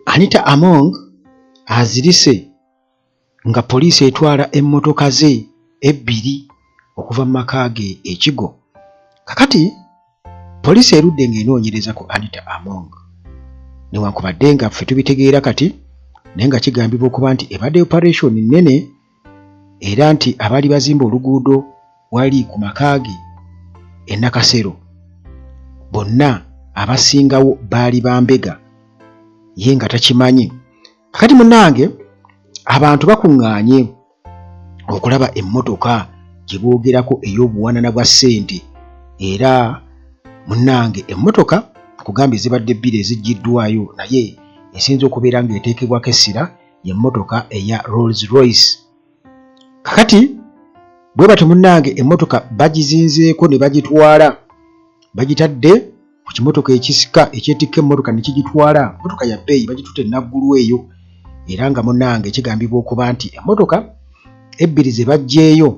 Anita Among azirise nga poliisi etwala emmotoka ze ebbiri okuva mu maka ge Ekigo. Kakati poliisi erudde ng'enoonyereza ku Anita Among newankubadde nga ffe tubitegeera kati naye nga kigambibwa okuba nti ebadde operation nnene era nti abaali bazimba oluguudo wali ku maka ge e Nakasero bonna abasingawo baali bambega ye nga takimanyi. Kakati munnange abantu bakuŋŋaanye okulaba emmotoka gye boogerako ey'obuwanana bwa ssente era munnange emmotoka kugambye zibadde bbiri eziggiddwayo naye esinza okubeera ng'eteekebwako essira y'emmotoka eya Rolls Royce. Kakati bwe batyo munnange emmotoka bagizinzeeko ne bagitwala bagitadde ku kimotoka ekisika ekyettikka emmotoka ne kigitwala emmotoka ya bbeeyi bagitutte naggulu eyo era nga munnange kigambibwa okuba nti emmotoka ebbiri ze baggyeeyo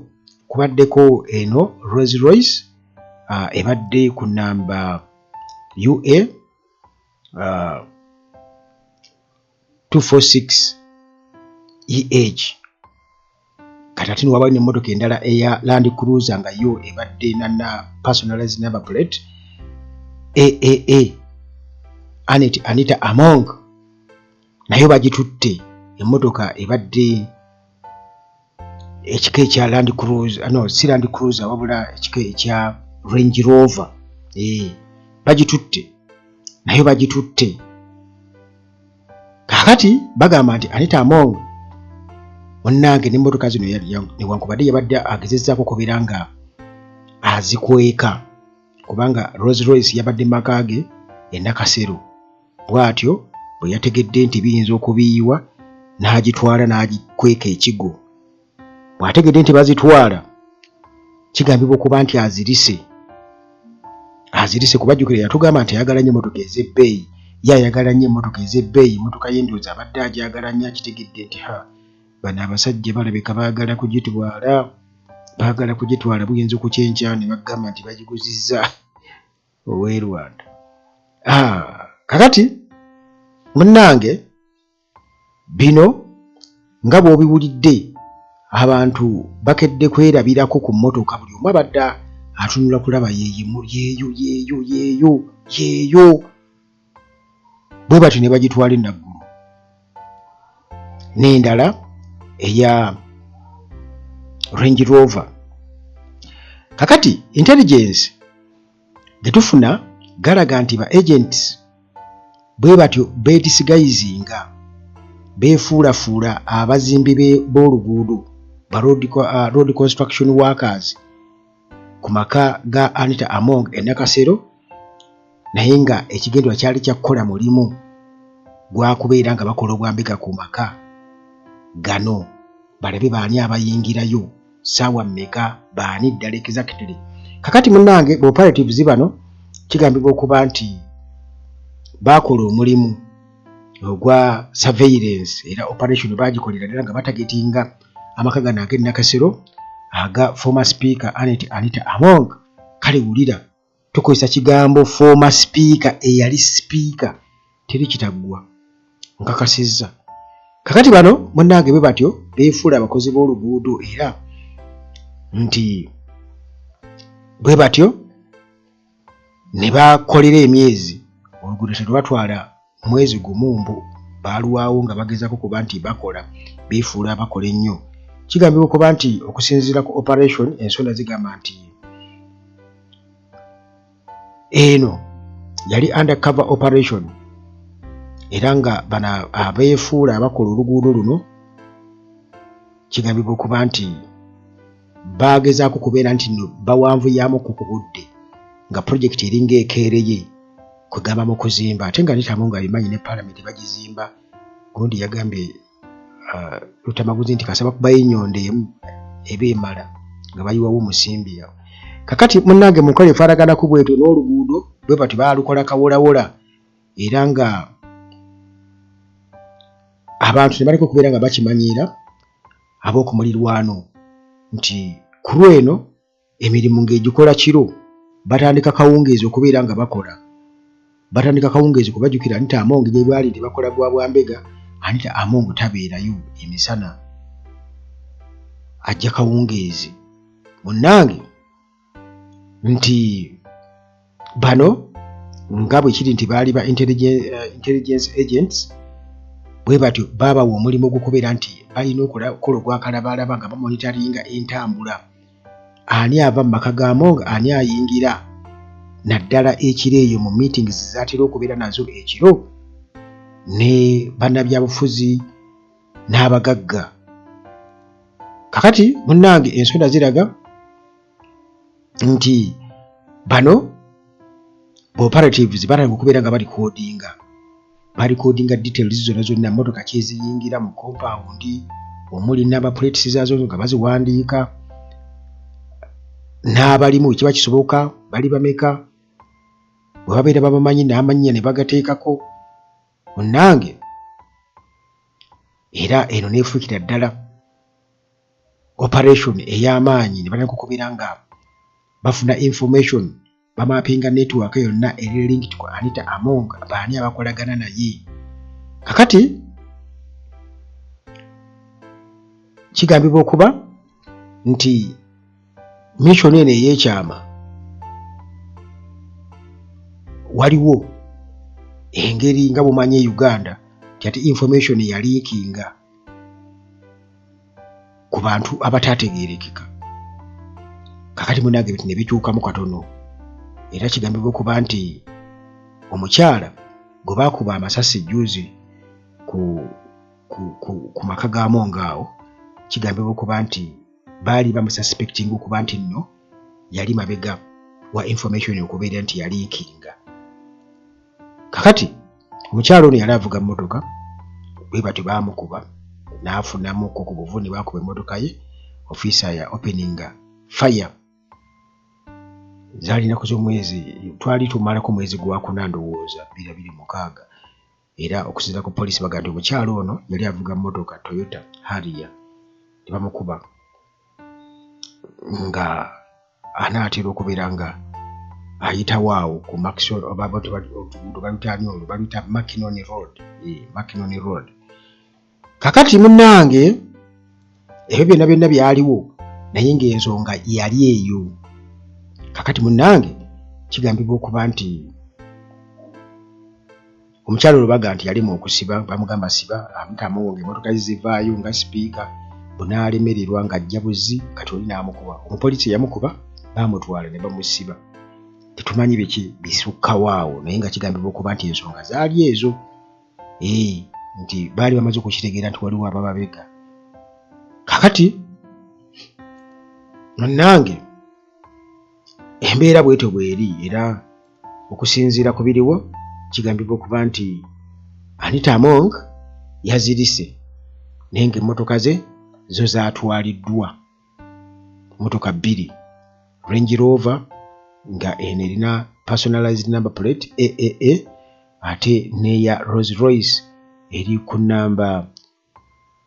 kubaddeko eno Rolls Royce ebadde ku namba UA 246 EH. Kati ate wabali n'emmotoka endala eya Land Cruiser nga yo ebadde na personalized number plate AAA Anita Among nayo bagitutte emmotoka ebadde ekika ekya Land Cruiser si Land Cruiser wabula ekika ekya Range Rover bagitutte nayo bagitutte. Kakati bagamba nti Anita Among munnange n'emmotoka zino newankubadde yabadde agezezzaako okubeera nga azikweka kubanga Rolls Royce yabadde maka ge e Nakasero bw'atyo bwe yategedde nti biyinza okubiyiwa n'agitwala n'agikweka Ekigo. Bw'ategedde nti bazitwala kigambibwa okuba nti azirise kubajjukira yatugamba nti ayagala nnyo emmotoka ez'ebbeeyi ye ayagala nnyo emmotoka ez'ebbeeyi emmotoka y'endowooza abadde agyagala nnyo akitegedde nti bano abasajja balabika baagala kugitwala buyinza okukyenkya ne bagamba nti bagiguzizza ow'e Rwanda. Kakati munnange bino nga bw'obiwulidde abantu bakedde kwerabirako ku mmotoka buli omu abadde atunula kulaba yeeyo bwe batyo ne bagitwala enaggulu n'endala eya Range Rover. Kakati intelligence getufuna galaga nti ba agents bwe batyo beetisigayizinga beefuulafuula abazimbi b'oluguudo ba road construction workers ku maka ga Anita Among e Nakasero naye nga ekigendwa kyali kya kukola mulimu gwakubeera nga bakola obwambega ku maka gano balabe baani abayingirayo ssaawa mmeka baani ddala exactly. Kakati munnange ba operatives bano kigambibwa okuba nti bakola omulimu ogwa surveillance era operation bagikolera ddala nga batagetinga amaka gano ag'e Nakasero aga former speaker Anita Among. Kale wulira tukozesa kigambo former speaker eyali speaker teri kitaggwa nkakasizza. Kakati bano munnange bwe batyo beefuula abakozi b'oluguudo era nti bwe batyo ne bakolera emyezi oluguudo telubatwala mwezi gumu mbu baalwawo nga bagezaako kuba nti bakola beefuula abakola ennyo. Kigambibwa okuba nti okusinziira ku operation ensonda zigamba nti eno yali undercover operation era nga bana abeefuula abakola oluguudo luno kigambibwa okuba nti bagezaako kubeera nti no bawanvuyaamu ku budde nga pulojekiti eringa ekeereye kugamba mu kuzimba ate nga Anita Among abimanyi ne Parliament bagizimba. Gundi yagambye Lutamaguzi nti kasaba kubayo ennyonda emu eba emala nga bayiwawo omusimbi yawe. Kakati munnange mukola efaanagana ku bwetyo n'oluguudo bwe bati baalukola kawolawola era nga abantu ne baliko okubeera nga bakimanyiira ab'okumulirwano nti ku lweno emirimu ng'egikola kiro batandika kawungeezi okubeera nga bakola batandika kawungeezi kubajjukira Anita Among gye baali tebakola gwa bwambega. Anita Among tabeerayo emisana, ajja kawungeezi. Munnange nti bano nga bwe kiri nti baali ba intelligence agents, bwe batyo baabawa omulimu gw'okubeera nti balina okukola ogwakalabalaba nga bamonitaringa entambula. Ani ava mu maka ga Among, ani ayingira, naddala ekiro eyo mu meetings zaatera okubeera nazo ekiro ne bannabyabufuzi n'abagagga. Kakati munnange ensonda ziraga nti bano operatives batandika okubeera nga balikodinga details zonna mmotoka kyeziyingira mu compound, omuli n'aba plates zaazo nga baziwandiika, n'abalimu ekiba kisoboka bali bameka, bwe babeera babamanyi n'amannya ne bagateekako. Munnange era eno neefuukira ddala operation ey'amaanyi, ne batandika okubeera nga bafuna information, bamappinga network yonna eri linked ku Anita Among, baani abakolagana naye. Kakati kigambibwa okuba nti mission eno ey'ekyama waliwo engeri nga bumanye Uganda ati information yalinkinga ku bantu abataategeerekeka. Kakati munnange bintu ne bikyukamu katono, era kigambibwa okuba nti omukyala gwe baakuba amasasi juzi ku maka ga Among awo, kigambibwa okuba nti baali bamususpecting okuba nti nno yali mabega wa information okubeera nti yalinkinga. Kakati omukyala ono yali avuga mmotoka, bwe batyo baamukuba n'afunamu ku buvuni, baakuba emmotoka ye, officer ya openinga fire. Zaali nnaku z'omwezi, twali tumalako mwezi gwa 4 ndowooza 2026, era okusinziira ku poliisi baga nti omukyala ono yali avuga mmotoka Toyota Harrier, ne bamukuba nga anaatera okubeera nga ayitawo awo ku baluyita Makinoni Road. Kakati munnange ebyo byonna byaliwo, naye ng'ensonga yali eyo. Kakati munnange kigambibwa okuba nti omukyalo olubaga nti yalimu okusiba, bamugamba siba, Anita Among emmotoka zivaayo nga sipiika, bunaalemererwa ng'ajja buzzi, kati oli n'amukuba. Omupoliisi yamukuba, baamutwala ne bamusiba. Tetumanyi biki bisukkawo awo, naye nga kigambibwa okuba nti ensonga zaali ezo, nti baali bamaze okukitegeera nti waliwo abababega. Kakati munnange embeera bwetyo bweri, era okusinziira ku biriwo kigambibwa okuba nti Anita Among yazirise naye ng'emmotoka ze zo zaatwaliddwa, mmotoka 2, Range Rover nga eno erina personalized number plate AAA, ate n'eya Rolls Royce eri ku namba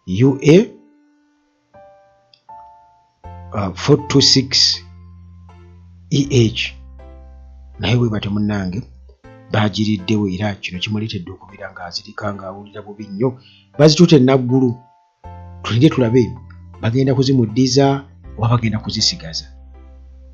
UA 426 EH. Naye bwe batyo munnange baagiriddewo, era kino kimuleetedde okubeera ng'azirika ng'awulira bubi nnyo. Bazituute naggulu, tulinde tulabe bagenda kuzimuddiza oba bagenda kuzisigaza.